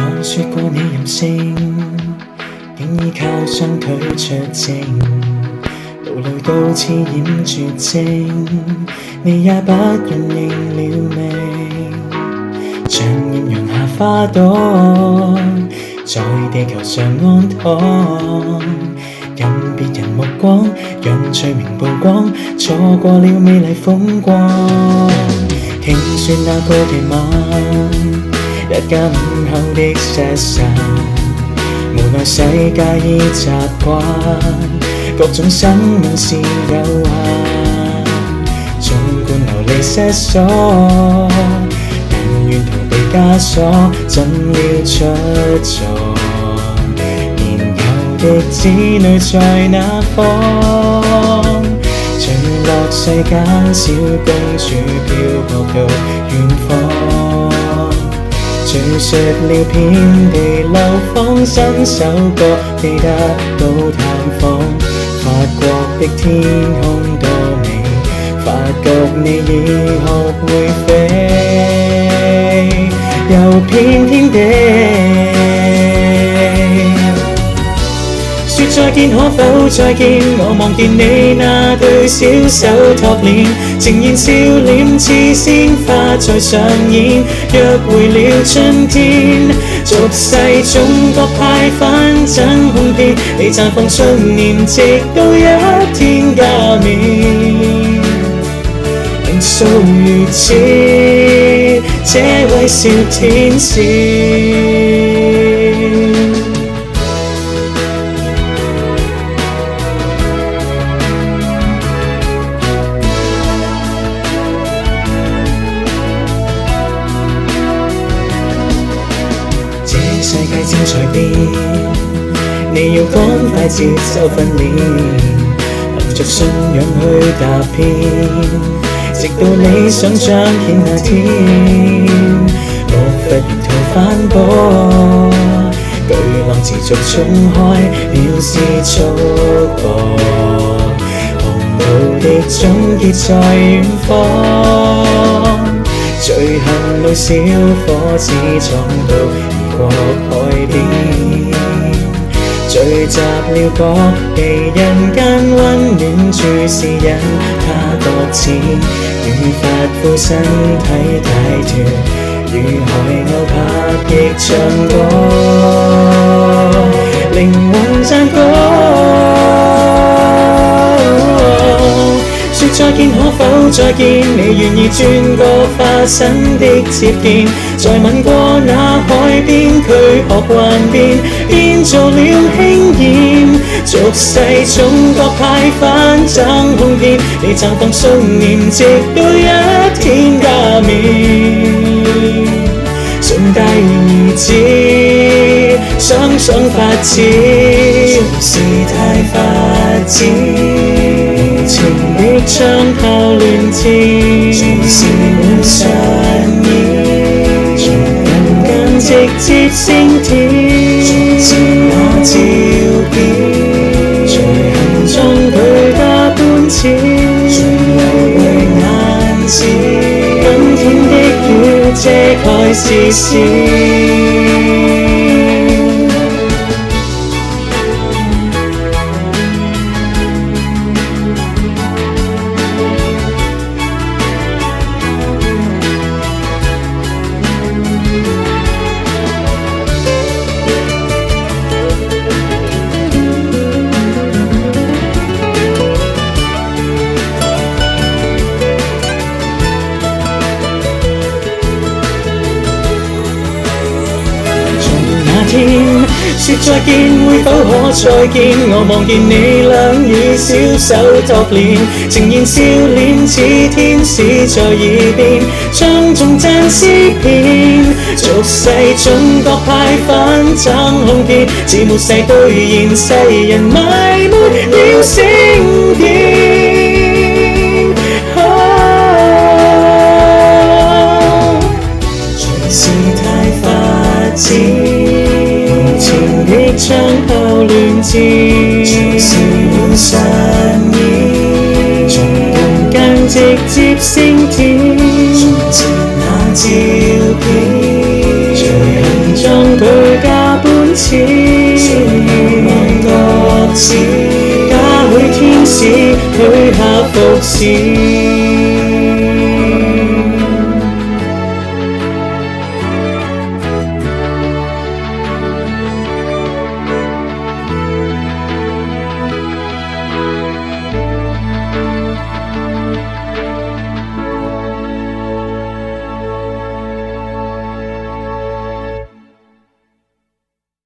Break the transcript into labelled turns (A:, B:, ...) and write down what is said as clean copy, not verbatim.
A: 我說過你任性，竟依靠雙腿出征，路路都刺染絕症，你也不願認了命，像豔陽下花朵，在地球上安躺，任別人目光，讓罪名曝光，錯過了美麗風光。聽說那個夜晚，一家午後的失散，無奈世界已習慣，各種生命是有限，縱貫流離失所，但願逃避枷鎖，怎料出錯，年幼的子女在哪方？墜落世間小公主飄泊到遠方，敘述了遍地流芳，伸手各地得到探訪。法國的天空多美，發覺你已學會飛，遊遍天地。說再見可否再見？我望見你那對小手托臉，呈現笑臉似鮮花在上演，約會了春天。俗世中各派紛爭空遍，你綻放春年，直到一天加冕。命數如此，這位小天使。世界正在變，你要趕快接受訓練，憑着信仰去踏遍，直到理想彰顯那天。莫忽沿途反駁，巨浪持續衝開，藐視束縛，航道的終結在遠方。最後路小伙子闖到異國海邊，聚集了各地人間溫暖注視引他擱淺，與髮膚身體帶脫，與海鷗拍翼唱歌，靈魂讚歌。說再見可否再見？你願意轉個化身的接見，在吻過那海邊，軀殼幻變，變做了輕煙。俗世中各派紛爭空遍，你綻放信念，直到一天加冕。順帶而至，雙雙發展，事態發展。情的槍炮亂箭，總是會上演，從人間直接升天。從那照片，隨行中佢加搬遷，從流淚眼線，今天的雨遮蓋視線。說再見會否可再見？我望見你兩乳小手托臉，呈現笑臉似天使在耳邊，唱頌讚詩篇。俗世中各派紛爭空遍，似末世兌現，世人埋沒了聖殿。隨事態發展，的槍炮亂箭，隨時會上演，從人間直接升天。從前那照片，隨行裝佢始，假許天使許下服侍。